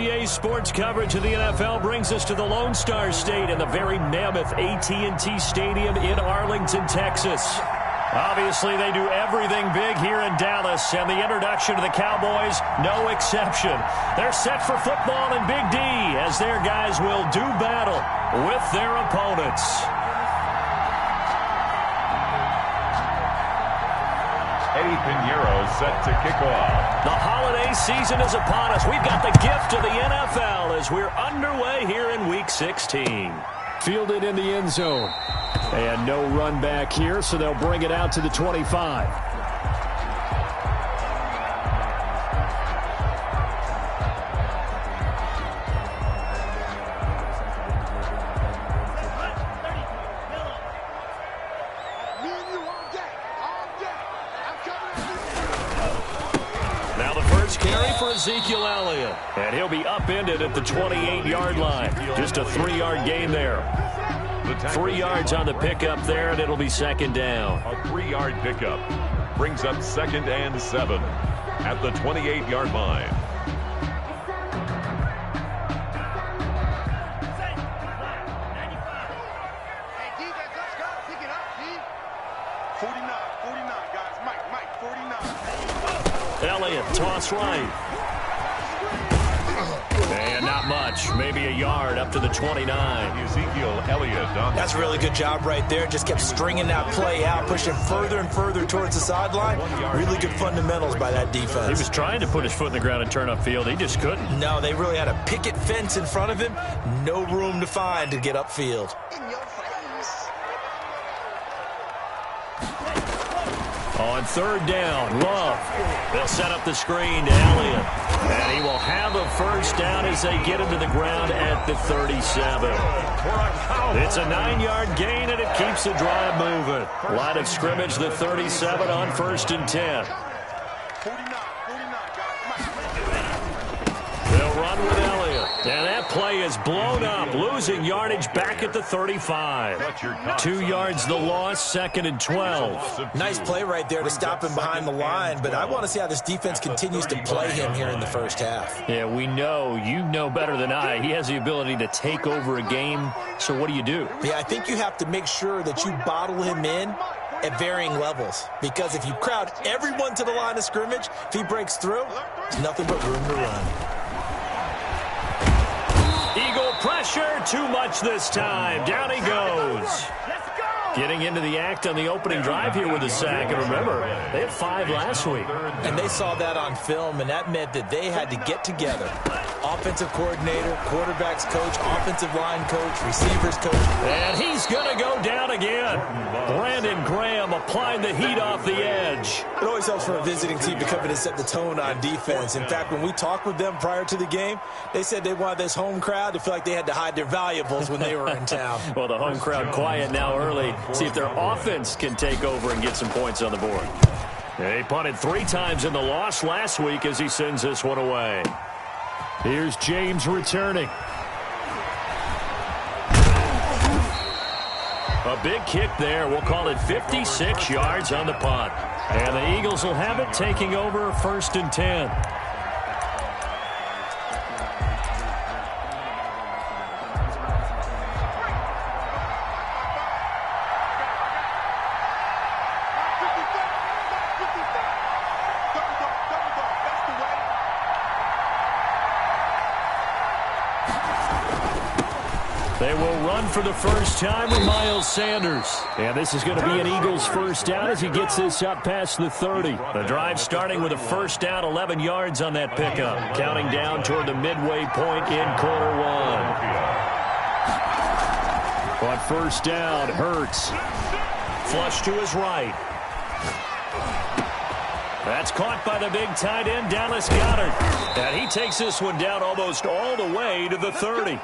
GA Sports coverage of the NFL brings us to the Lone Star State and the very mammoth AT&T Stadium in Arlington, Texas. Obviously, they do everything big here in Dallas, and the introduction to the Cowboys, no exception. They're set for football in Big D as their guys will do battle with their opponents. Eddie Pinheiro set to kick off. The holiday season is upon us. We've got the gift of the NFL as we're underway here in Week 16. Fielded in the end zone. And no run back here, so they'll bring it out to the 25. Now the first carry for Ezekiel Elliott. And he'll be upended at the 28-yard line. Just a 3-yard gain there. 3 yards on the pickup there, and it'll be second down. A 3-yard pickup brings up 2nd and 7 at the 28-yard line. Hey, defense, let's go. Pick it up, D. 49, guys. Mike, 49. Elliott, toss right. And not much. Maybe a yard up to the 29. Ezekiel Elliott on. That's a really good job right there. Just kept stringing that play out, pushing further and further towards the sideline. Really good fundamentals by that defense. He was trying to put his foot in the ground and turn upfield. He just couldn't. No, they really had a picket fence in front of him. No room to find to get upfield. In your face. On third down, Love. They'll set up the screen to Elliott. And he will have a first down as they get into the ground at the 37. It's a 9-yard gain, and it keeps the drive moving. Line of scrimmage, the 37 on 1st and 10. 49, guys. They'll run with Elliott. And that play is blown up, losing yardage back at the 35. 2 yards the loss, 2nd and 12. Nice play right there to stop him behind the line, but I want to see how this defense continues to play him here in the first half. Yeah, we know. You know better than I. He has the ability to take over a game. So what do you do? Yeah, I think you have to make sure that you bottle him in at varying levels, because if you crowd everyone to the line of scrimmage, if he breaks through, there's nothing but room to run. Eagle pressure, too much this time. Down he goes. Getting into the act on the opening drive here with a sack. And remember, they had 5 last week. And they saw that on film, and that meant that they had to get together. Offensive coordinator, quarterback's coach, offensive line coach, receivers coach. And he's going to go down again. Brandon Graham applying the heat off the edge. It always helps for a visiting team to come in and set the tone on defense. In fact, when we talked with them prior to the game, they said they wanted this home crowd to feel like they had to hide their valuables when they were in town. Well, the home crowd quiet now early. See if their offense can take over and get some points on the board. They punted 3 times in the loss last week as he sends this one away. Here's James returning. A big kick there. We'll call it 56 yards on the punt. And the Eagles will have it, taking over 1st and 10. They will run for the first time with Miles Sanders. And this is going to be an Eagles first down as he gets this up past the 30. The drive starting with a first down, 11 yards on that pickup. Counting down toward the midway point in quarter 1. On first down, Hurts. Flush to his right. That's caught by the big tight end, Dallas Goedert. And he takes this one down almost all the way to the 30.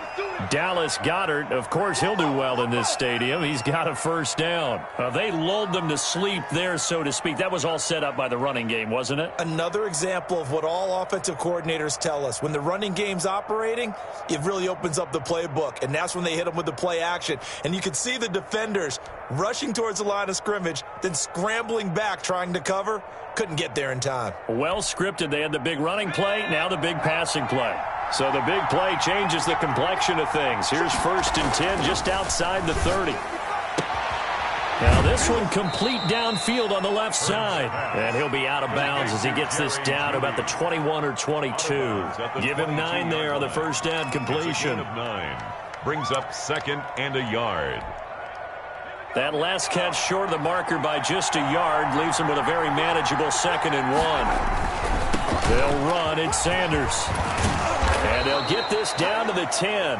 Dallas Goedert, of course, he'll do well in this stadium. He's got a first down. They lulled them to sleep there, so to speak. That was all set up by the running game, wasn't it? Another example of what all offensive coordinators tell us. When the running game's operating, it really opens up the playbook, and that's when they hit them with the play action. And you can see the defenders rushing towards the line of scrimmage, then scrambling back trying to cover. Couldn't get there in time. Well scripted. They had the big running play, now the big passing play. So the big play changes the complexion of things. Here's 1st and 10 just outside the 30. Now this one complete downfield on the left side. And he'll be out of bounds as he gets this down to about the 21 or 22. Give him 9 there on the first down completion. 9. Brings up 2nd and a yard. That last catch short of the marker by just a yard leaves him with a very manageable 2nd and 1. They'll run. It's Sanders. And they'll get this down to the 10.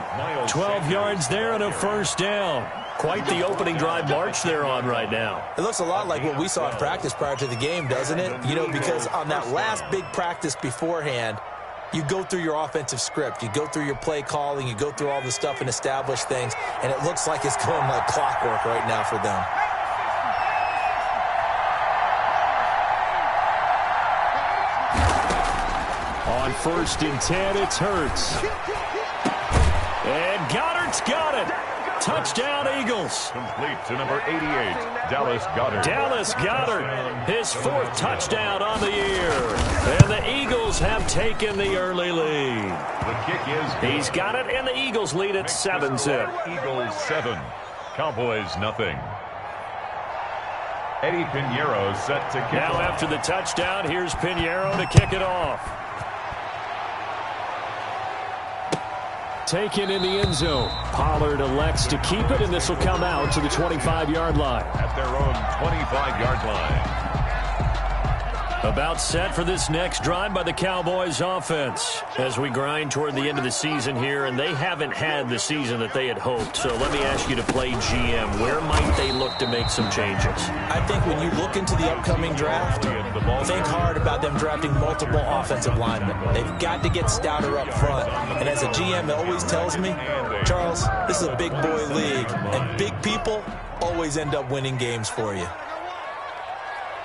12 yards there and a first down. Quite the opening drive march they're on right now. It looks a lot like what we saw in practice prior to the game, doesn't it? You know, because on that last big practice beforehand, you go through your offensive script. You go through your play calling. You go through all the stuff and establish things. And it looks like it's going like clockwork right now for them. On 1st and 10, it's Hurts. And Goddard's got it. Touchdown, Eagles. Complete to number 88, Dallas Goedert. Dallas Goedert, his 4th touchdown on the year. And the Eagles have taken the early lead. The kick is good. He's got it, and the Eagles lead at 7-zip. Eagles 7, Cowboys nothing. Eddie Pinheiro set to kick Now off. after the touchdown, here's Pinheiro to kick it off. Taken in the end zone. Pollard elects to keep it, and this will come out to the 25-yard line. At their own 25-yard line. About set for this next drive by the Cowboys offense as we grind toward the end of the season here, and they haven't had the season that they had hoped. So let me ask you to play GM. Where might they look to make some changes? I think when you look into the upcoming draft, think hard about them drafting multiple offensive linemen. They've got to get stouter up front. And as a GM, it always tells me, Charles, this is a big boy league, and big people always end up winning games for you.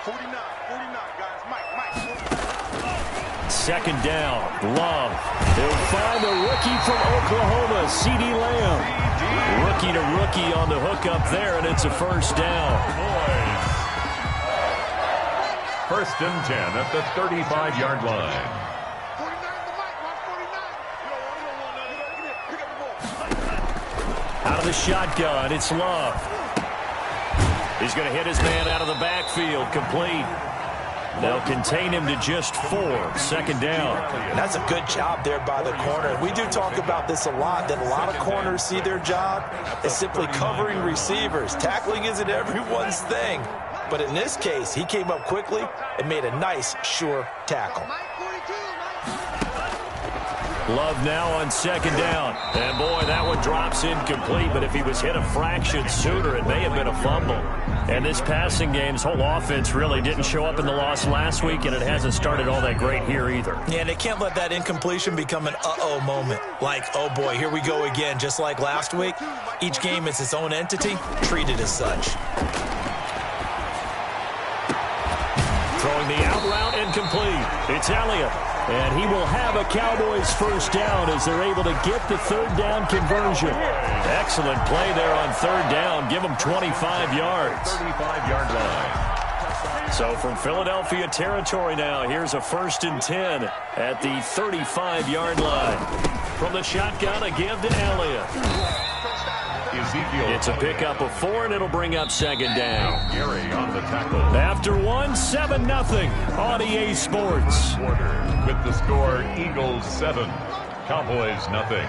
49, guys. Mike. 2nd down. Love. He'll find the rookie from Oklahoma, CeeDee Lamb. Rookie to rookie on the hook up there, and it's a first down. 1st and 10 at the 35-yard line. 49 to Mike. Watch 49. Pick up the ball. Out of the shotgun, it's Love. He's going to hit his man out of the backfield, complete. They'll contain him to just 4. 2nd down. That's a good job there by the corner. We do talk about this a lot, that a lot of corners see their job as simply covering receivers. Tackling isn't everyone's thing. But in this case, he came up quickly and made a nice, sure tackle. Mike 42, Love now on 2nd down. And boy, that one drops incomplete, but if he was hit a fraction sooner, it may have been a fumble. And this passing game's whole offense really didn't show up in the loss last week, and it hasn't started all that great here either. Yeah, and they can't let that incompletion become an uh-oh moment. Like, oh boy, here we go again, just like last week. Each game is its own entity, treated as such. Throwing the out route incomplete. It's Elliott. And he will have a Cowboys first down as they're able to get the 3rd down conversion. Excellent play there on 3rd down. Give them 25 yards. 35-yard line. So from Philadelphia territory now, here's a 1st and 10 at the 35-yard line. From the shotgun, a give to Elliott. Ezekiel. It's a pickup of 4, and it'll bring up 2nd down. Gary on the tackle. After 1, 7-0 on EA Sports. Quarter with the score Eagles 7, Cowboys nothing.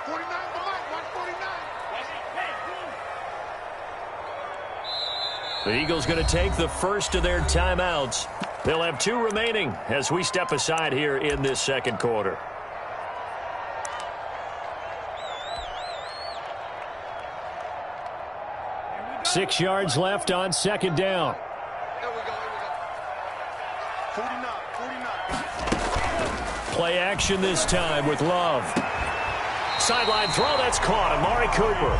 49 to Mike. Watch 49. The Eagles going to take the first of their timeouts. They'll have 2 remaining as we step aside here in this 2nd quarter. Six yards left on 2nd down. There we go. 49, guys. Play action this time with Love. Sideline throw, that's caught. Amari Cooper.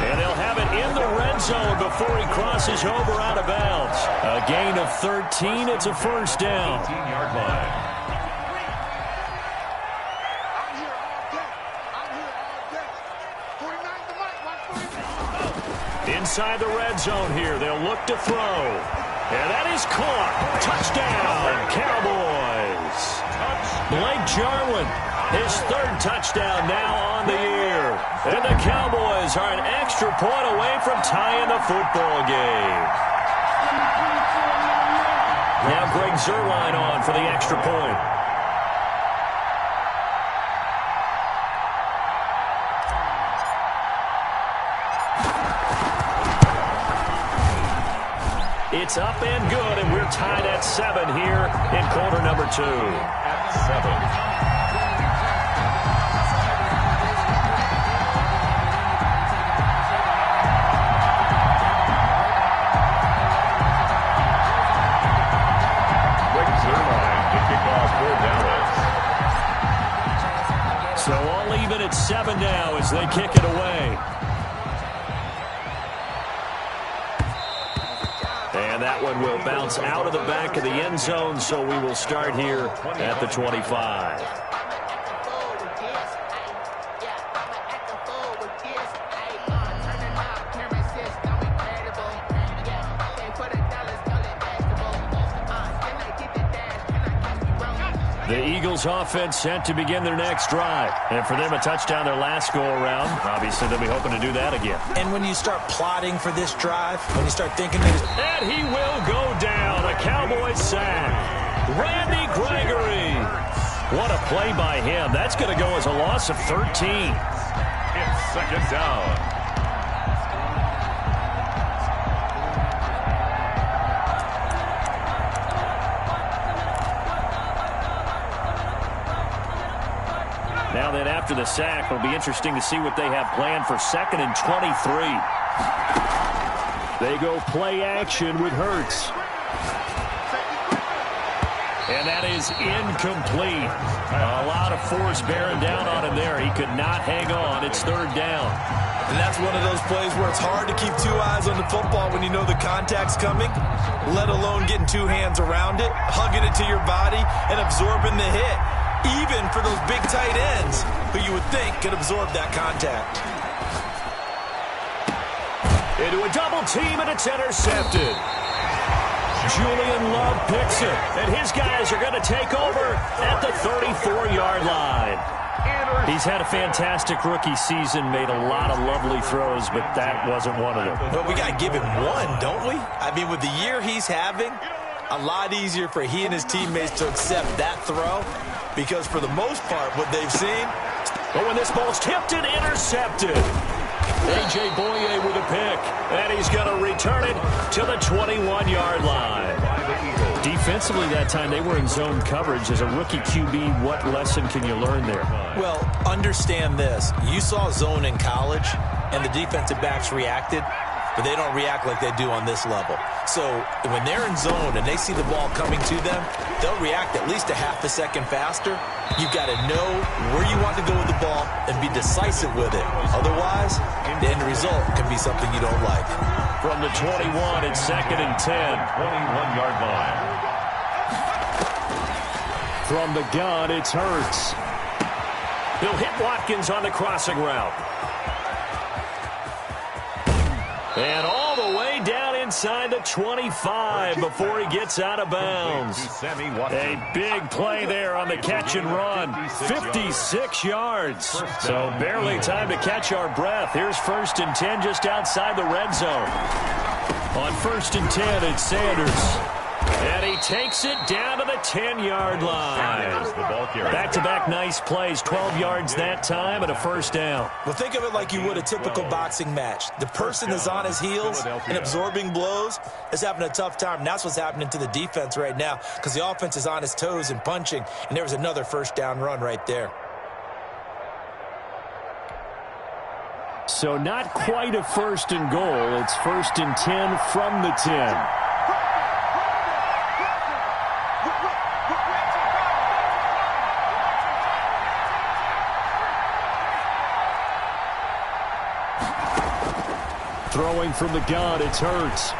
And they'll have it in the red zone before he crosses over out of bounds. A gain of 13. It's a first down. 18-yard line. I'm here all day. 49 to Mike. Watch 49. Inside the red zone here. They'll look to throw. And that is caught. Touchdown, Cowboys. Blake Jarwin, his third touchdown now on the year. And the Cowboys are an extra point away from tying the football game. Now Greg Zuerlein on for the extra point. It's up and good, and we're tied at 7 here in quarter number 2. At 7. So all even at 7 now as they kick it away. And that one will bounce out of the back of the end zone, so we will start here at the 25. The Eagles offense set to begin their next drive. And for them, a touchdown their last go-around. Obviously, they'll be hoping to do that again. And when you start plotting for this drive, when you start thinking that... And he will go down. A Cowboys sack. Randy Gregory. What a play by him. That's going to go as a loss of 13. It's second down. Now then, after the sack, it'll be interesting to see what they have planned for 2nd and 23. They go play action with Hurts. And that is incomplete. A lot of force bearing down on him there. He could not hang on. It's 3rd down. And that's one of those plays where it's hard to keep 2 eyes on the football when you know the contact's coming, let alone getting 2 hands around it, hugging it to your body, and absorbing the hit. Even for those big tight ends who you would think could absorb that contact. Into a double team, and it's intercepted. Julian Love picks it, and his guys are going to take over at the 34-yard line. He's had a fantastic rookie season, made a lot of lovely throws, but that wasn't one of them. But we got to give him one, don't we? I mean, with the year he's having, a lot easier for he and his teammates to accept that throw. Because for the most part, what they've seen... But when this ball's tipped and intercepted, A.J. Boye with a pick. And he's going to return it to the 21-yard line. Defensively that time, they were in zone coverage. As a rookie QB, what lesson can you learn there? Well, understand this. You saw zone in college, and the defensive backs reacted, but they don't react like they do on this level. So when they're in zone and they see the ball coming to them, they'll react at least a half a second faster. You've got to know where you want to go with the ball and be decisive with it. Otherwise, the end result can be something you don't like. From the 21, it's 2nd and 10. 21-yard line. From the gun, it's Hurts. He'll hit Watkins on the crossing route. And all the way down inside the 25 before he gets out of bounds. A big play there on the catch and run. 56 yards. So barely time to catch our breath. Here's 1st and 10 just outside the red zone. On 1st and 10, it's Sanders. And he takes it down to the 10-yard line. Back-to-back nice plays, 12 yards that time and a 1st down. Well, think of it like you would a typical boxing match. The person is on his heels and absorbing blows is having a tough time. And that's what's happening to the defense right now because the offense is on his toes and punching, and there was another 1st down run right there. So not quite a 1st and goal. It's 1st and 10 from the 10. Throwing from the gun, it's Hurts.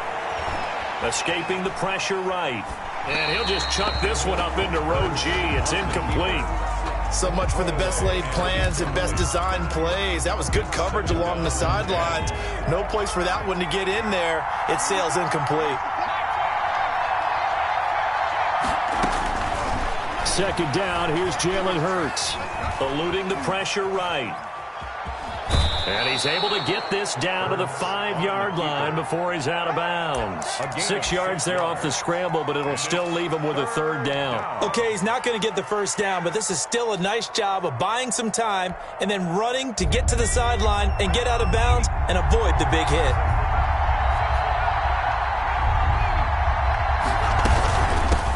Escaping the pressure right. And he'll just chuck this one up into row G. It's incomplete. So much for the best laid plans and best designed plays. That was good coverage along the sidelines. No place for that one to get in there. It sails incomplete. second down. Here's Jalen Hurts. Eluding the pressure right. And he's able to get this down to the 5-yard line before he's out of bounds. 6 yards there off the scramble, but it'll still leave him with a third down. Okay, he's not going to get the first down, but this is still a nice job of buying some time and then running to get to the sideline and get out of bounds and avoid the big hit.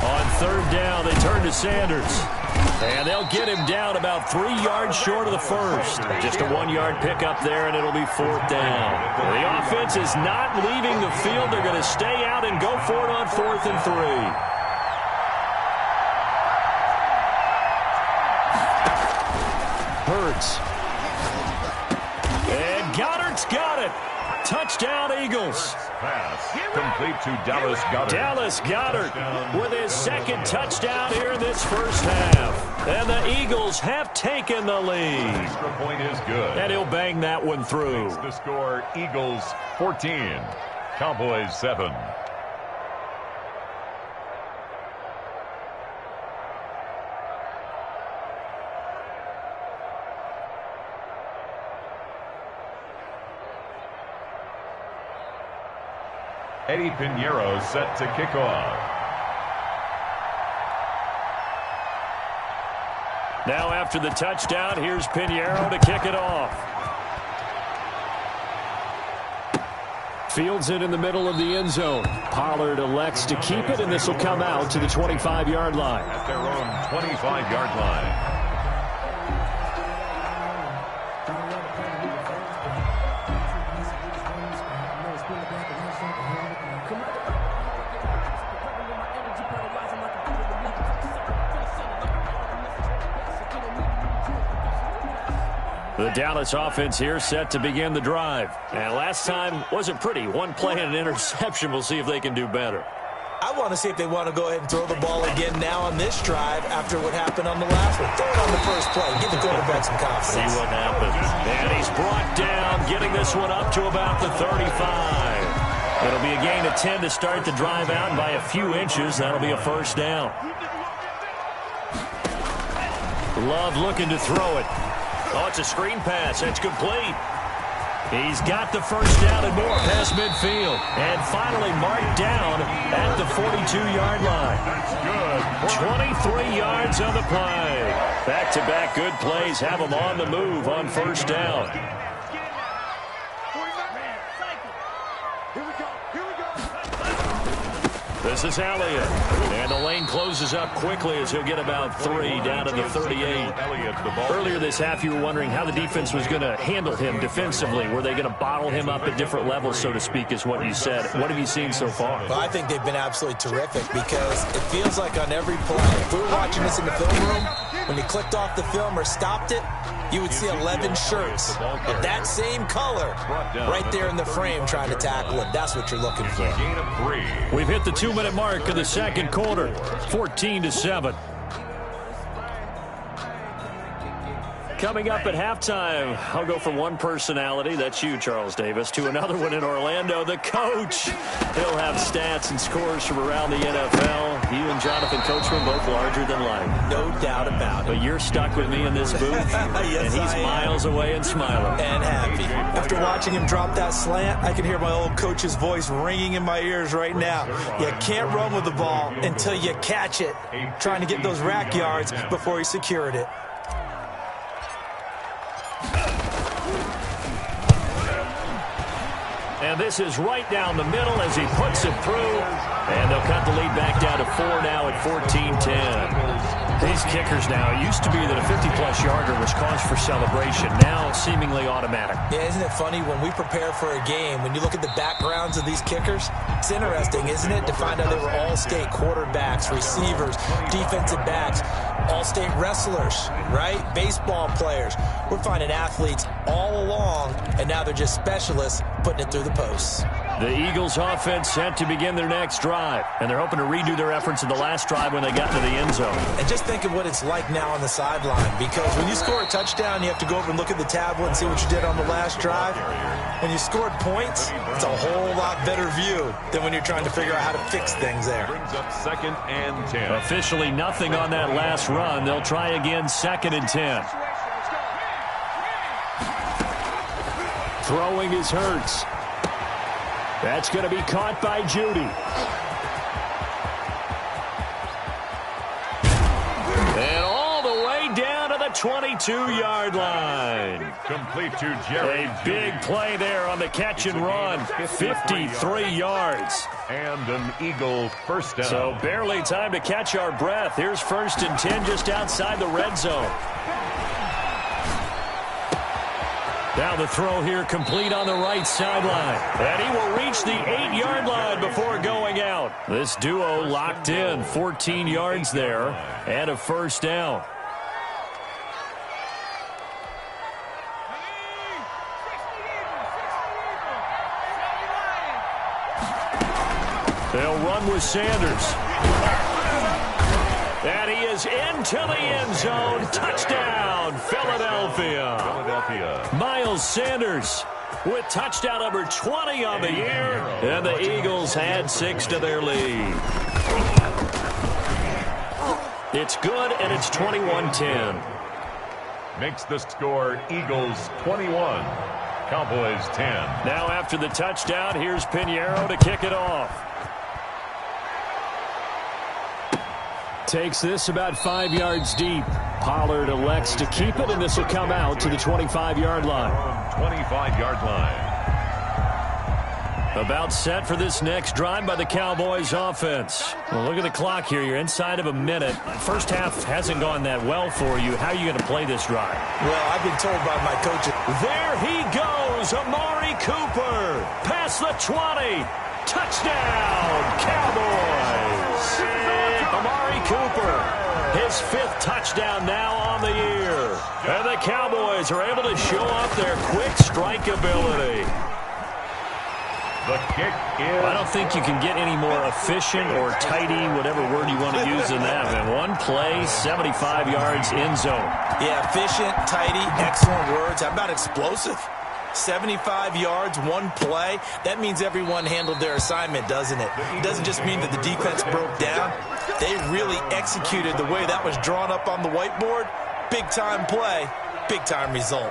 On third down, they turn to Sanders. And they'll get him down about 3 yards short of the first. Just a 1-yard pickup there, and it'll be fourth down. The offense is not leaving the field. They're going to stay out and go for it on 4th and 3. Hurts. And Goddard's got it. Touchdown, Eagles. Pass complete to Dallas Goedert. Dallas Goedert with his second touchdown here in this first half. And the Eagles have taken the lead. Extra point is good. And he'll bang that one through. Makes the score Eagles 14, Cowboys 7. Eddie Pinheiro set to kick off. Now after the touchdown, here's Pinheiro to kick it off. Fields it in the middle of the end zone. Pollard elects to keep it, and this will come out to the 25-yard line. At their own 25-yard line. The Dallas offense here set to begin the drive. And last time wasn't pretty. One play and an interception. We'll see if they can do better. I want to see if they want to go ahead and throw the ball again now on this drive after what happened on the last one. Throw it on the first play. Give the quarterback some confidence. See what happens. And he's brought down, getting this one up to about the 35. It'll be a gain of 10 to start the drive out by a few inches. That'll be a first down. Love looking to throw it. Oh, it's a screen pass. That's complete. He's got the first down and more past midfield. And finally marked down at the 42-yard line. That's good. 23 yards on the play. Back-to-back good plays have him on the move on first down. This is Elliott. And the lane closes up quickly as he'll get about 3 down to the 38. Earlier this half, you were wondering how the defense was going to handle him defensively. Were they going to bottle him up at different levels, so to speak, is what you said. What have you seen so far? Well, I think they've been absolutely terrific because it feels like on every play, if we were watching this in the film room, when you clicked off the film or stopped it, you would see 11 shirts of that same color right there in the frame trying to tackle him. That's what you're looking for. We've hit the 2-minute mark of the second quarter, 14-7. Coming up at halftime, I'll go from one personality, that's you, Charles Davis, to another one in Orlando, the coach. He'll have stats and scores from around the NFL. You and Jonathan Coachman both larger than life. No doubt about it. But you're stuck with me in this booth, yes, and he's miles away and smiling. And happy. After watching him drop that slant, I can hear my old coach's voice ringing in my ears right now. You can't run with the ball until you catch it, trying to get those rack yards before he secured it. And this is right down the middle as he puts it through. And they'll cut the lead back down to 4 now at 14-10. These kickers now, it used to be that a 50-plus yarder was cause for celebration. Now seemingly automatic. Yeah, isn't it funny when we prepare for a game, when you look at the backgrounds of these kickers, it's interesting, isn't it, to find out they were all-state quarterbacks, receivers, defensive backs, all-state wrestlers, right? Baseball players. We're finding athletes all along, and now they're just specialists putting it through the posts. The Eagles offense set to begin their next drive, and they're hoping to redo their efforts in the last drive when they got into the end zone. And just think of what it's like now on the sideline, because when you score a touchdown, you have to go over and look at the tablet and see what you did on the last drive. When you scored points, it's a whole lot better view than when you're trying to figure out how to fix things there. Brings up 2nd and 10. Officially nothing on that last run. They'll try again 2nd and 10. Throwing is Hurts. That's going to be caught by Judy. And all the way down to the 22-yard line. Complete to Jerry. A big play there on the catch and run. 53 yards. And an Eagle first down. So barely time to catch our breath. Here's 1st and 10 just outside the red zone. Now the throw here complete on the right sideline. And he will reach the 8-yard line before going out. This duo locked in. 14 yards there and a first down. They'll run with Sanders. And he is into the end zone. Touchdown, Philadelphia. Miles Sanders with touchdown number 20 on the year. And the Eagles add 6 to their lead. It's good, and it's 21-10. Makes the score Eagles 21, Cowboys 10. Now after the touchdown, here's Pinheiro to kick it off. Takes this about 5 yards deep. Pollard elects to keep it, and this will come out to the 25-yard line. 25-yard line. About set for this next drive by the Cowboys offense. Well, look at the clock here. You're inside of a minute. First half hasn't gone that well for you. How are you going to play this drive? Well, I've been told by my coaches. There he goes, Amari Cooper. Past the 20. Touchdown, Cowboys. Amari Cooper, his 5th touchdown now on the year. And the Cowboys are able to show off their quick strike ability. The kick is... I don't think you can get any more efficient or tidy, whatever word you want to use in that. And one play, 75 yards in zone. Yeah, efficient, tidy, excellent words. How about explosive? 75 yards, one play. That means everyone handled their assignment, doesn't it? It doesn't just mean that the defense broke down. They really executed the way that was drawn up on the whiteboard. Big-time play, big-time result.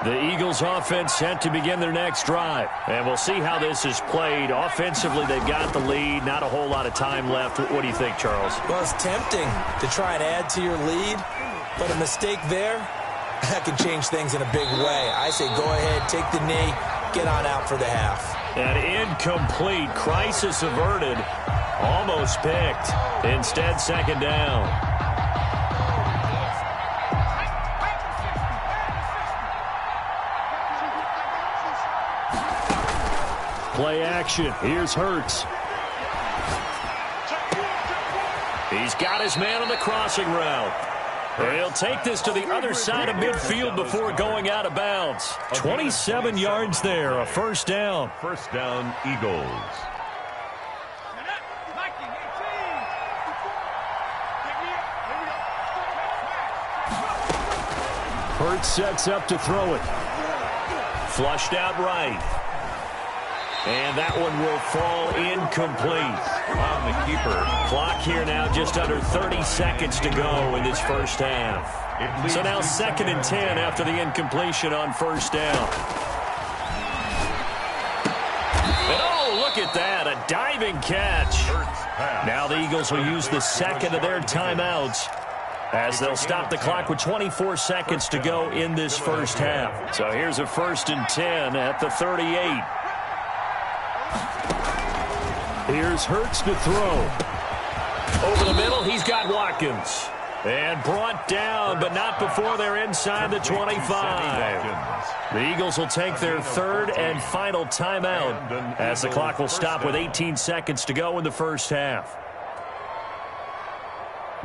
The Eagles offense set to begin their next drive. And we'll see how this is played. Offensively, they've got the lead. Not a whole lot of time left. What do you think, Charles? Well, it's tempting to try and add to your lead, but a mistake there, that can change things in a big way. I say go ahead, take the knee, get on out for the half. An incomplete. Crisis averted. Almost picked. Instead, 2nd down. Play action. Here's Hurts. He's got his man on the crossing route. He'll take this to the other side of midfield before going out of bounds. 27 yards there, a first down. First down, Eagles. Hurts sets up to throw it. Flushed out right. And that one will fall incomplete on the keeper. Clock here now just under 30 seconds to go in this first half. So now 2nd and 10 after the incompletion on first down. And oh, look at that, a diving catch. Now the Eagles will use the 2nd of their timeouts as they'll stop the clock with 24 seconds to go in this first half. So here's a 1st and 10 at the 38. Here's Hurts to throw. Over the middle, he's got Watkins. And brought down, but not before they're inside the 25. The Eagles will take their 3rd and final timeout as the clock will stop with 18 seconds to go in the first half.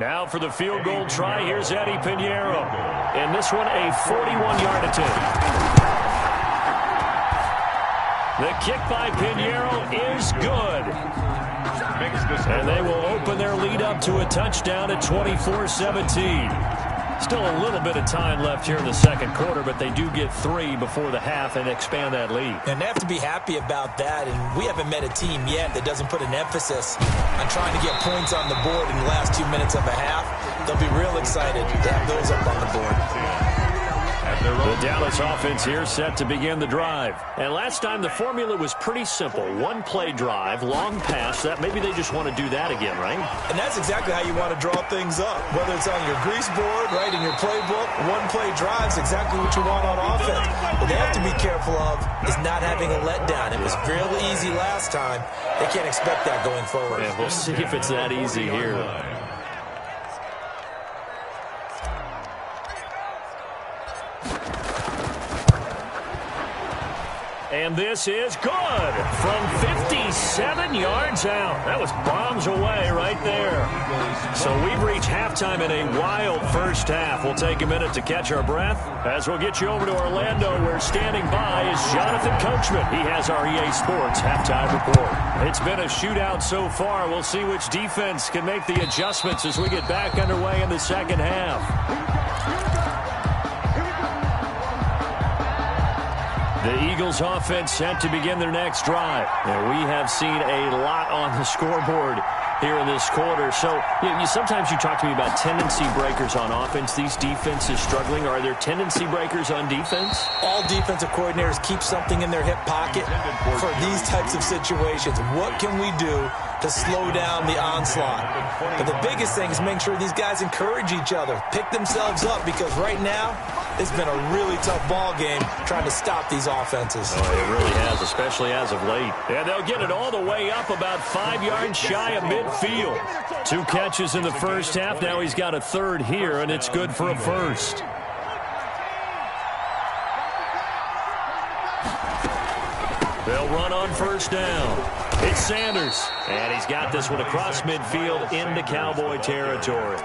Now for the field goal try, here's Eddie Pinheiro. And this one, a 41-yard attempt. The kick by Pinheiro is good. And they will open their lead up to a touchdown at 24-17. Still a little bit of time left here in the second quarter, but they do get 3 before the half and expand that lead. And they have to be happy about that. And we haven't met a team yet that doesn't put an emphasis on trying to get points on the board in the last 2 minutes of a half. They'll be real excited to have those up on the board. The Dallas offense here set to begin the drive. And last time the formula was pretty simple. One-play drive, long pass. That maybe they just want to do that again, right? And that's exactly how you want to draw things up. Whether it's on your grease board, right, in your playbook, one-play drive is exactly what you want on offense. What they have to be careful of is not having a letdown. It was real easy last time. They can't expect that going forward. Yeah, we'll see if it's that easy here. And this is good from 57 yards out. That was bombs away right there. So we've reached halftime in a wild first half. We'll take a minute to catch our breath as we'll get you over to Orlando, where standing by is Jonathan Coachman. He has our EA Sports halftime report. It's been a shootout so far. We'll see which defense can make the adjustments as we get back underway in the second half. The Eagles offense set to begin their next drive. And we have seen a lot on the scoreboard here in this quarter. So sometimes you talk to me about tendency breakers on offense. These defenses struggling. Are there tendency breakers on defense? All defensive coordinators keep something in their hip pocket for these types of situations. What can we do to slow down the onslaught? But the biggest thing is make sure these guys encourage each other, pick themselves up, because right now it's been a really tough ball game trying to stop these offenses. Oh, it really has, especially as of late. And they'll get it all the way up about 5 yards shy of midfield. 2 catches in the first half. Now he's got a third here, and it's good for a first. They'll run on first down. It's Sanders, and he's got this one across midfield into Cowboy territory.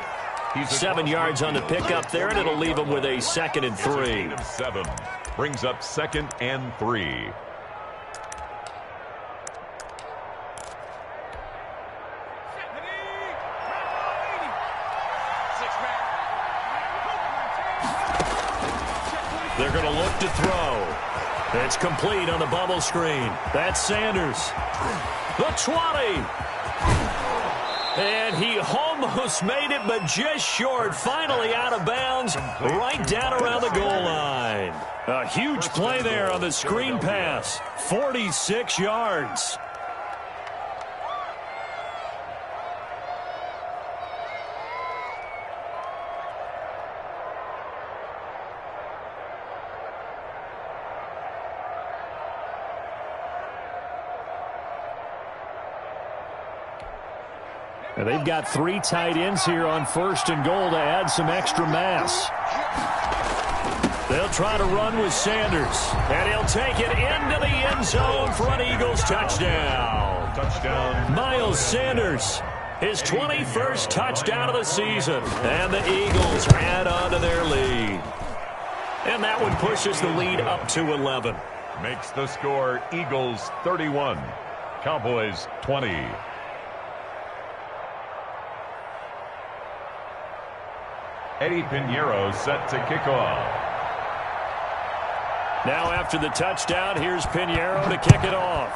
7 yards on the pickup there, and it'll leave him with a 2nd and 3. 7 brings up 2nd and 3. They're going to look to throw. It's complete on the bubble screen. That's Sanders. The 20. And he almost made it, but just short. Finally out of bounds, right down around the goal line. A huge play there on the screen pass. 46 yards. And they've got 3 tight ends here on 1st and goal to add some extra mass. They'll try to run with Sanders. And he'll take it into the end zone for an Eagles touchdown. Miles Sanders, his 21st touchdown of the season. And the Eagles add on to their lead. And that one pushes the lead up to 11. Makes the score Eagles 31, Cowboys 20. Eddie Pinheiro set to kick off. Now after the touchdown, here's Pinheiro to kick it off.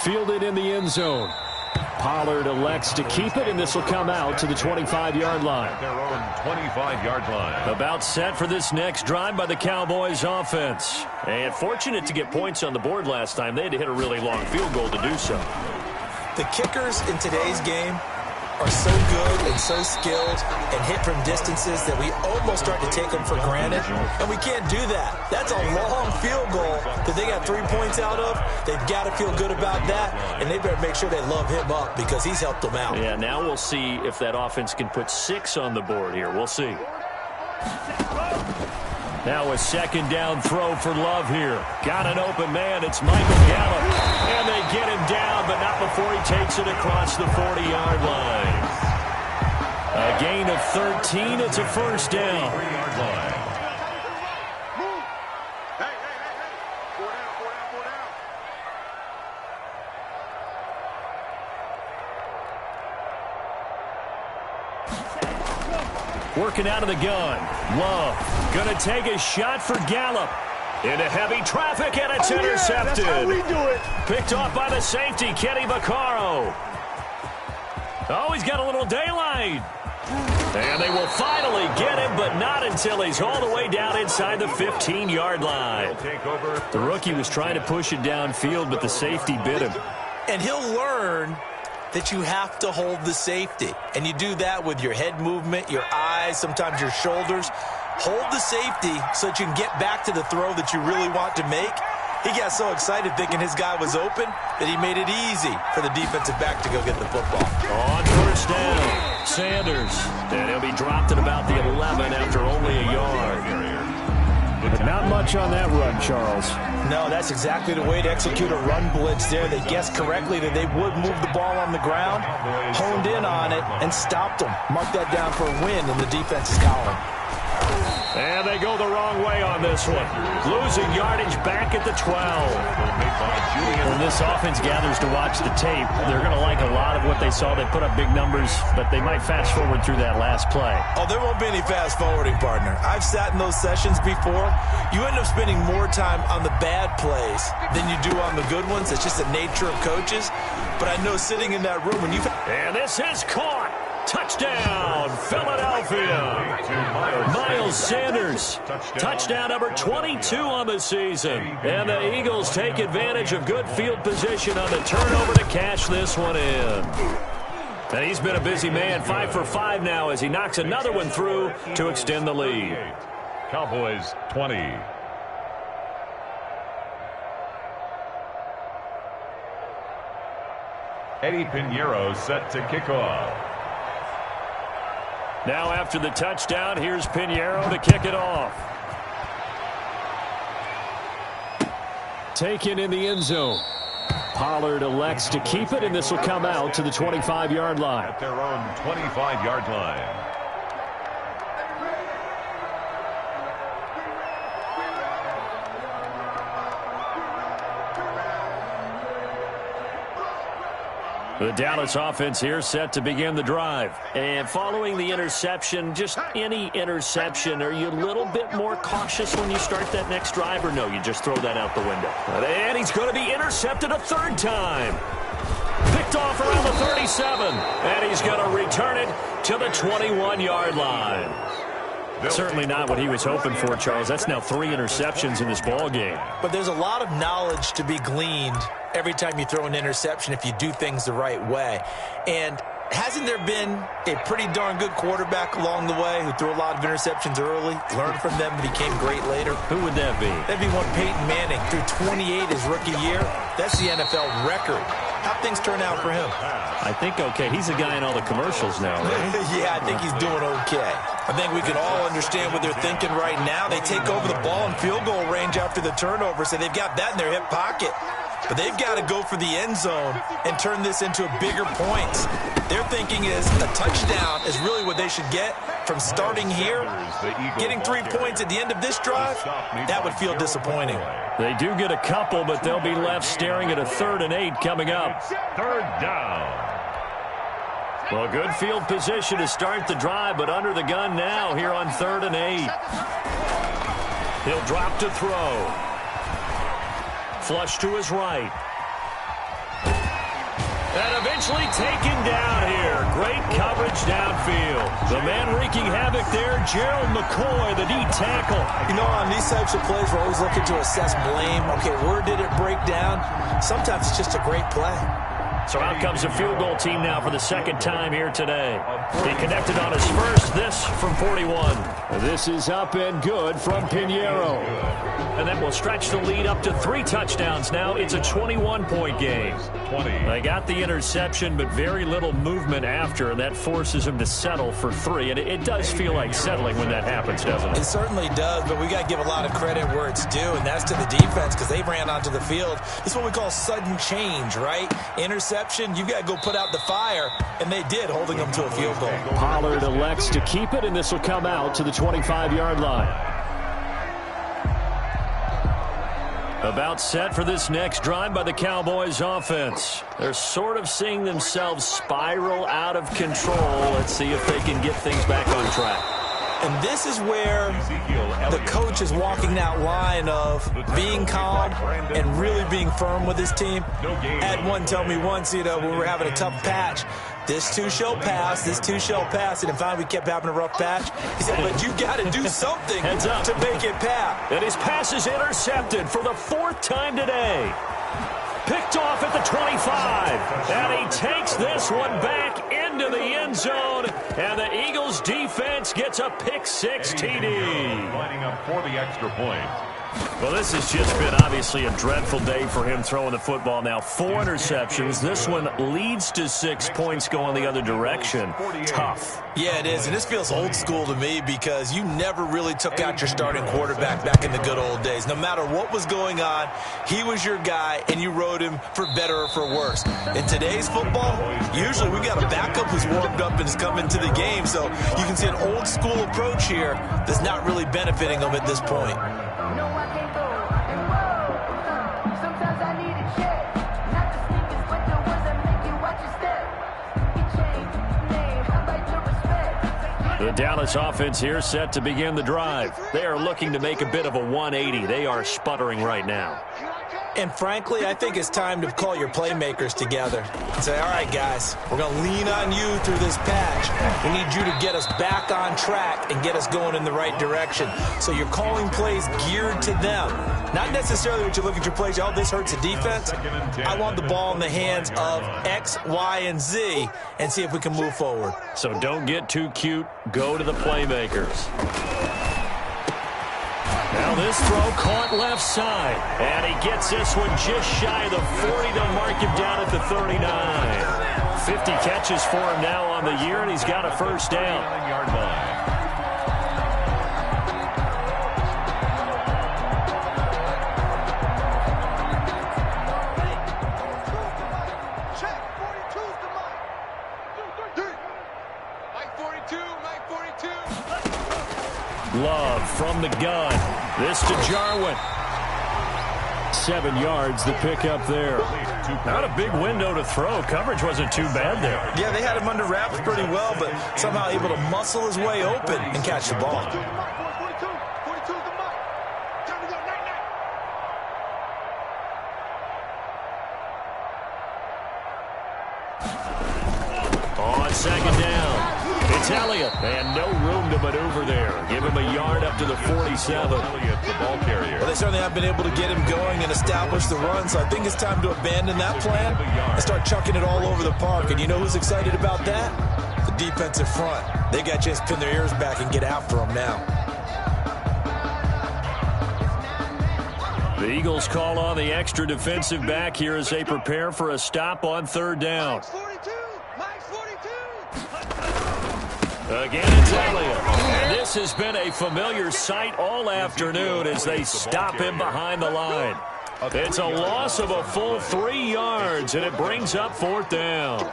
Fielded in the end zone. Pollard elects to keep it, and this will come out to the 25-yard line. Their own 25-yard line. About set for this next drive by the Cowboys offense. And fortunate to get points on the board last time. They had to hit a really long field goal to do so. The kickers in today's game are so good and so skilled and hit from distances that we almost start to take them for granted. And we can't do that. That's a long field goal that they got 3 points out of. They've got to feel good about that, and they better make sure they love him up because he's helped them out. Yeah, now we'll see if that offense can put 6 on the board here. We'll see. Now a second down throw for Love here. Got an open man. It's Michael Gallup. And they get him down, but not before he takes it across the 40-yard line. A gain of 13. It's a first down. 3-yard line. Hey. 4 down. Working out of the gun. Love going to take a shot for Gallup. Into heavy traffic, and it's intercepted. That's how we do it. Picked off by the safety, Kenny Vaccaro. Oh, he's got a little daylight. And they will finally get him, but not until he's all the way down inside the 15-yard line. The rookie was trying to push it downfield, but the safety bit him. And he'll learn that you have to hold the safety. And you do that with your head movement, your eyes, sometimes your shoulders. Hold the safety so that you can get back to the throw that you really want to make. He got so excited thinking his guy was open that he made it easy for the defensive back to go get the football. On first down, Sanders. And he'll be dropped at about the 11 after only a yard. But not much on that run, Charles. No, that's exactly the way to execute a run blitz there. They guessed correctly that they would move the ball on the ground, honed in on it, and stopped them. Mark that down for a win in the defense's column. And they go the wrong way on this one. Losing yardage back at the 12. When this offense gathers to watch the tape, they're going to like a lot of what they saw. They put up big numbers, but they might fast forward through that last play. Oh, there won't be any fast forwarding, partner. I've sat in those sessions before. You end up spending more time on the bad plays than you do on the good ones. It's just the nature of coaches. But I know sitting in that room when you've... And this is caught. Touchdown, Philadelphia. Miles Sanders. Touchdown number 22 on the season. And the Eagles take advantage of good field position on the turnover to cash this one in. And he's been a busy man, 5 for 5 now as he knocks another one through to extend the lead. Cowboys 20. Eddie Pinheiro set to kick off. Now after the touchdown, here's Pinheiro to kick it off. Taken in the end zone. Pollard elects to keep it, and this will come out to the 25-yard line. At their own 25-yard line. The Dallas offense here set to begin the drive. And following the interception, just any interception, are you a little bit more cautious when you start that next drive, or no, you just throw that out the window? And he's going to be intercepted a third time. Picked off around the 37. And he's going to return it to the 21-yard line. Certainly not what he was hoping for, Charles. That's now 3 interceptions in this ball game. But there's a lot of knowledge to be gleaned every time you throw an interception if you do things the right way. And hasn't there been a pretty darn good quarterback along the way who threw a lot of interceptions early, learned from them, became great later? Who would that be? That'd be one Peyton Manning. Threw 28 his rookie year. That's the NFL record. How'd things turn out for him? I think okay. He's a guy in all the commercials now, right? Yeah, I think he's doing okay. I think we can all understand what they're thinking right now. They take over the ball in field goal range after the turnover, so they've got that in their hip pocket. But they've got to go for the end zone and turn this into bigger points. Their thinking is a touchdown is really what they should get from starting here. Getting 3 points at the end of this drive, that would feel disappointing. They do get a couple, but they'll be left staring at a 3rd and 8 coming up. 3rd down. Well, good field position to start the drive, but under the gun now here on 3rd and 8. He'll drop to throw. Flush to his right. And eventually taken down here. Great coverage downfield. The man wreaking havoc there, Gerald McCoy, the D tackle. You know, on these types of plays, we're always looking to assess blame. Okay, where did it break down? Sometimes it's just a great play. So out comes a field goal team now for the second time here today. He connected on his first, this from 41. This is up and good from Pinheiro. And that will stretch the lead up to 3 touchdowns now. It's a 21-point game. 20. They got the interception, but very little movement after, and that forces him to settle for 3. And it does feel like settling when that happens, doesn't it? It certainly does, but we got to give a lot of credit where it's due, and that's to the defense because they ran onto the field. This is what we call sudden change, right? Interception, you've got to go put out the fire, and they did, holding them to a field goal. Pollard elects to keep it, and this will come out to the 25-yard line. About set for this next drive by the Cowboys offense. They're sort of seeing themselves spiral out of control. Let's see if they can get things back on track. And this is where the coach is walking that line of being calm and really being firm with his team. Ed one told me once, when we were having a tough patch, this too shall pass, this too shall pass. And finally we kept having a rough patch. He said, but you got to do something to make it pass. And his pass is intercepted for the 4th time today. Picked off at the 25. And he takes this one back into the end zone. And the Eagles defense gets a pick-6 TD. Lining up for the extra point. Well, this has just been obviously a dreadful day for him throwing the football. Now 4 interceptions. This one leads to 6 points going the other direction. Tough. Yeah, it is. And this feels old school to me because you never really took out your starting quarterback back in the good old days. No matter what was going on, he was your guy, and you rode him for better or for worse. In today's football, usually we got a backup who's warmed up and is coming to the game. So you can see an old school approach here that's not really benefiting them at this point. The Dallas offense here set to begin the drive. They are looking to make a bit of a 180. They are sputtering right now. And frankly, I think it's time to call your playmakers together and say, all right, guys, we're going to lean on you through this patch. We need you to get us back on track and get us going in the right direction. So you're calling plays geared to them. Not necessarily what you look at your plays, oh, this hurts the defense. I want the ball in the hands of X, Y, and Z and see if we can move forward. So don't get too cute. Go to the playmakers. Now this throw caught left side. And he gets this one just shy of the 40. They'll mark him down at the 39. 50 catches for him now on the year, and he's got a first down. Yard line. Love from the gun. This to Jarwin. 7 yards, the pickup there. Not a big window to throw. Coverage wasn't too bad there. Yeah, they had him under wraps pretty well, but somehow able to muscle his way open and catch the ball. On second down. It's Elliott, and no room to maneuver there. Give him a yard up to the 47. Elliott, the ball carrier. Well, they certainly have been able to get him going and establish the run, so I think it's time to abandon that plan and start chucking it all over the park. And you know who's excited about that? The defensive front. They got a chance to pin their ears back and get after him now. The Eagles call on the extra defensive back here as they prepare for a stop on third down. Again, it's Elliott. And this has been a familiar sight all afternoon as they stop him behind the line. It's a loss of a full 3 yards, and it brings up fourth down. Here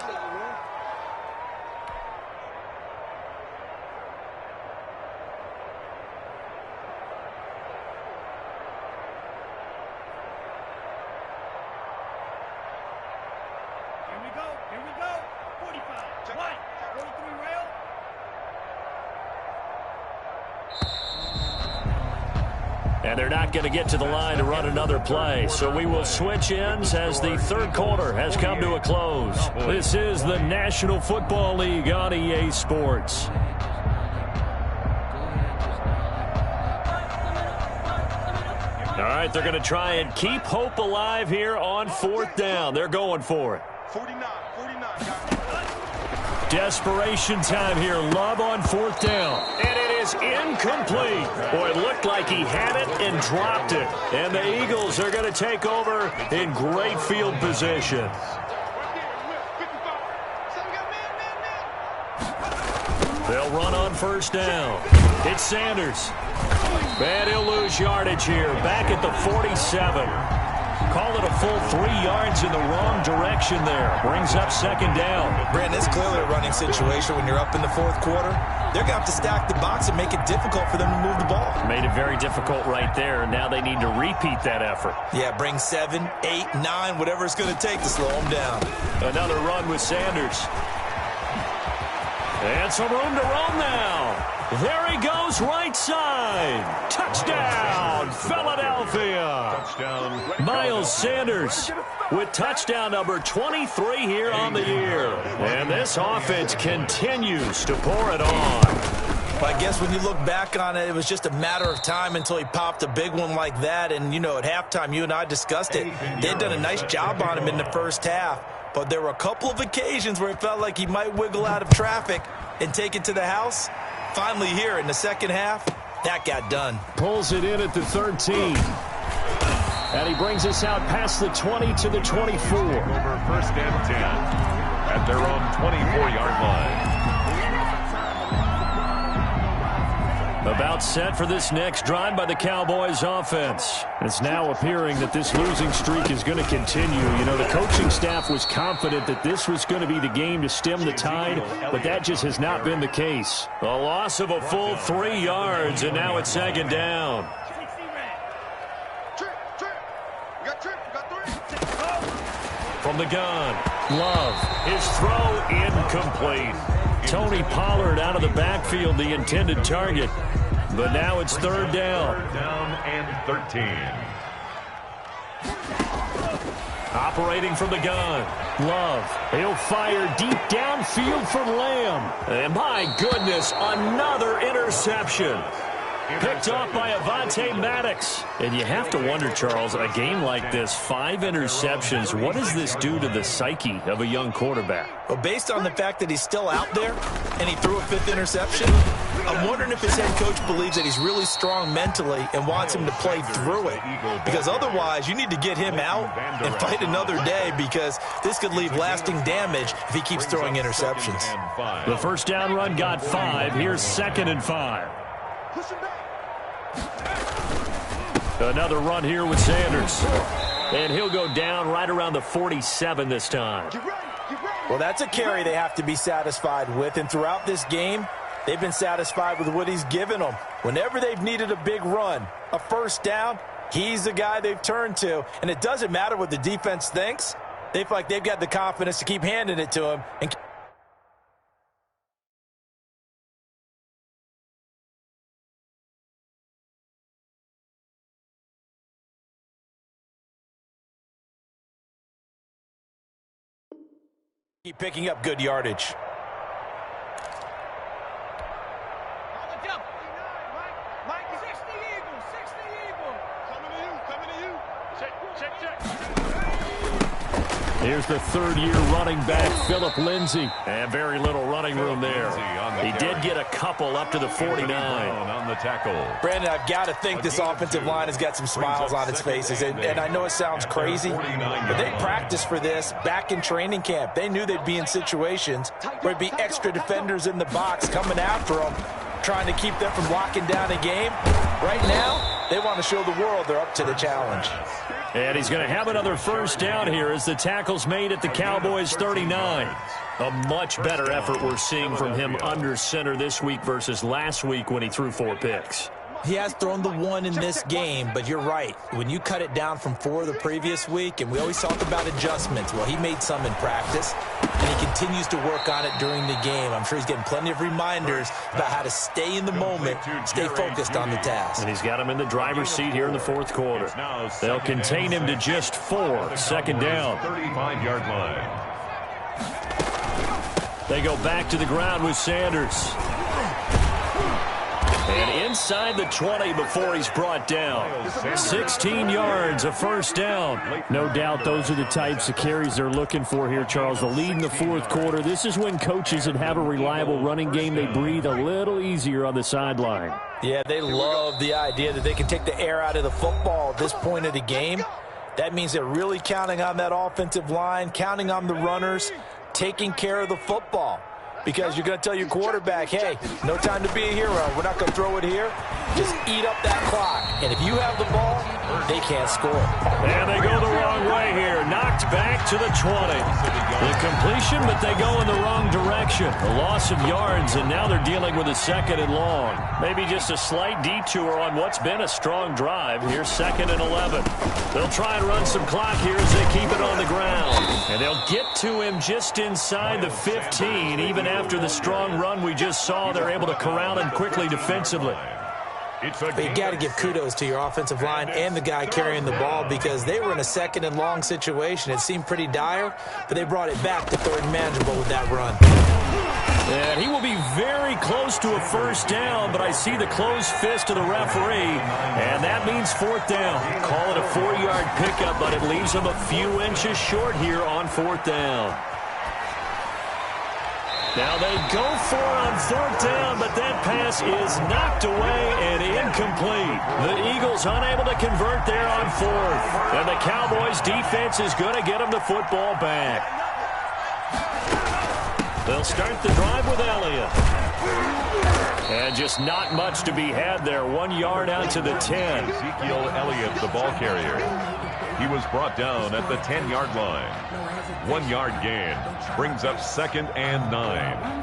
we go. 45. Right. 43 rail. And they're not going to get to the line to run another play. So we will switch ends as the third quarter has come to a close. This is the National Football League on EA Sports. All right, they're going to try and keep hope alive here on fourth down. They're going for it. Desperation time here. Love on fourth down. And it is incomplete. Boy, it looked like he had it and dropped it. And the Eagles are going to take over in great field position. They'll run on first down. It's Sanders. And he'll lose yardage here. Back at the 47. Call it a full 3 yards in the wrong direction there. Brings up second down. Brandon, it's clearly a running situation when you're up in the fourth quarter. They're going to have to stack the box and make it difficult for them to move the ball. Made it very difficult right there, and now they need to repeat that effort. Yeah, bring 7, 8, 9, whatever it's going to take to slow them down. Another run with Sanders. And some room to roam now. There he goes, right side. Touchdown, Philadelphia. Touchdown. Miles Sanders with touchdown number 23 here on the year. And this offense continues to pour it on. Well, I guess when you look back on it, it was just a matter of time until he popped a big one like that. And, you know, at halftime, you and I discussed it. They'd done a nice job on him in the first half. But there were a couple of occasions where it felt like he might wiggle out of traffic and take it to the house. Finally here in the second half, that got done. Pulls it in at the 13. And he brings us out past the 20 to the 24. Over first and 10 at their own 24-yard line. About set for this next drive by the Cowboys offense. It's now appearing that this losing streak is going to continue. You know, the coaching staff was confident that this was going to be the game to stem the tide, but that just has not been the case. A loss of a full 3 yards, and now it's second down. From the gun, Love. His throw incomplete. Tony Pollard out of the backfield, the intended target. But now it's third down. Down and 13. Operating from the gun. Love. He'll fire deep downfield for Lamb. And my goodness, another interception. Picked off by Avonte Maddox. And you have to wonder, Charles, a game like this, 5 interceptions, what does this do to the psyche of a young quarterback? Well, based on the fact that he's still out there and he threw a 5th interception, I'm wondering if his head coach believes that he's really strong mentally and wants him to play through it. Because otherwise, you need to get him out and fight another day, because this could leave lasting damage if he keeps throwing interceptions. The first down run got 5. Here's 2nd and 5. Another run here with Sanders. And he'll go down right around the 47 this time. Well, that's a carry they have to be satisfied with. And throughout this game, they've been satisfied with what he's given them. Whenever they've needed a big run, a first down, he's the guy they've turned to. And it doesn't matter what the defense thinks. They feel like they've got the confidence to keep handing it to him and keep picking up good yardage. Here's the third-year running back, Philip Lindsay. And very little running room there. He did get a couple up to the 49. On the tackle. Brandon, I've got to think this offensive line has got some smiles on its faces. And I know it sounds crazy, but they practiced for this back in training camp. They knew they'd be in situations where it'd be extra defenders in the box coming after them, trying to keep them from locking down a game. Right now, they want to show the world they're up to the challenge. And he's going to have another first down here as the tackle's made at the Cowboys' 39. A much better effort we're seeing from him under center this week versus last week when he threw 4 picks. He has thrown the 1 in this game, but you're right. When you cut it down from 4 the previous week, and we always talk about adjustments, well, he made some in practice, and he continues to work on it during the game. I'm sure he's getting plenty of reminders about how to stay in the moment, stay focused on the task. And he's got him in the driver's seat here in the fourth quarter. They'll contain him to just 4. Second down. 35-yard line. They go back to the ground with Sanders. And inside the 20 before he's brought down. 16 yards, a first down. No doubt those are the types of carries they're looking for here, Charles. The lead in the fourth quarter. This is when coaches that have a reliable running game, they breathe a little easier on the sideline. Yeah, they love the idea that they can take the air out of the football at this point of the game. That means they're really counting on that offensive line, counting on the runners, taking care of the football. Because you're going to tell your quarterback, hey, no time to be a hero. We're not going to throw it here. Just eat up that clock. And if you have the ball, they can't score. And they go the wrong way here. Knocked back to the 20. The completion, but they go in the wrong direction. A loss of yards, and now they're dealing with a second and long. Maybe just a slight detour on what's been a strong drive. Here's 2nd and 11. They'll try and run some clock here as they keep it on the ground. And they'll get to him just inside the 15, even after the strong run we just saw. They're able to corral him quickly defensively. But you got to give kudos to your offensive line and the guy carrying the ball, because they were in a 2nd and long situation. It seemed pretty dire, but they brought it back to 3rd and manageable with that run. And he will be very close to a first down, but I see the closed fist of the referee, and that means 4th down. Call it a 4-yard pickup, but it leaves him a few inches short here on 4th down. Now they go for it on 4th down, but that pass is knocked away and incomplete. The Eagles unable to convert there on 4th. And the Cowboys defense is going to get them the football back. They'll start the drive with Elliott. And just not much to be had there. 1 yard out to the 10. Ezekiel Elliott, the ball carrier. He was brought down at the 10-yard line. 1 yard gain brings up 2nd and 9.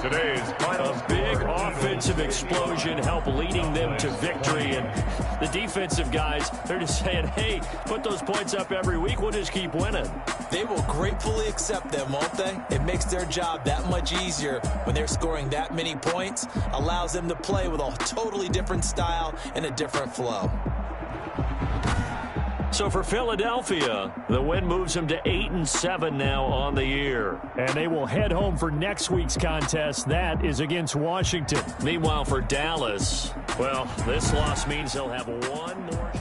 Today's final big offensive explosion help leading them to victory. And the defensive guys, they're just saying, hey, put those points up every week. We'll just keep winning. They will gratefully accept them, won't they? It makes their job that much easier when they're scoring that many points. Allows them to play with a totally different style and a different flow. So for Philadelphia, the win moves them to 8-7 now on the year. And they will head home for next week's contest. That is against Washington. Meanwhile, for Dallas, well, this loss means they'll have one more.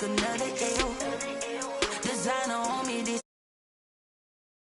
Another L. Designer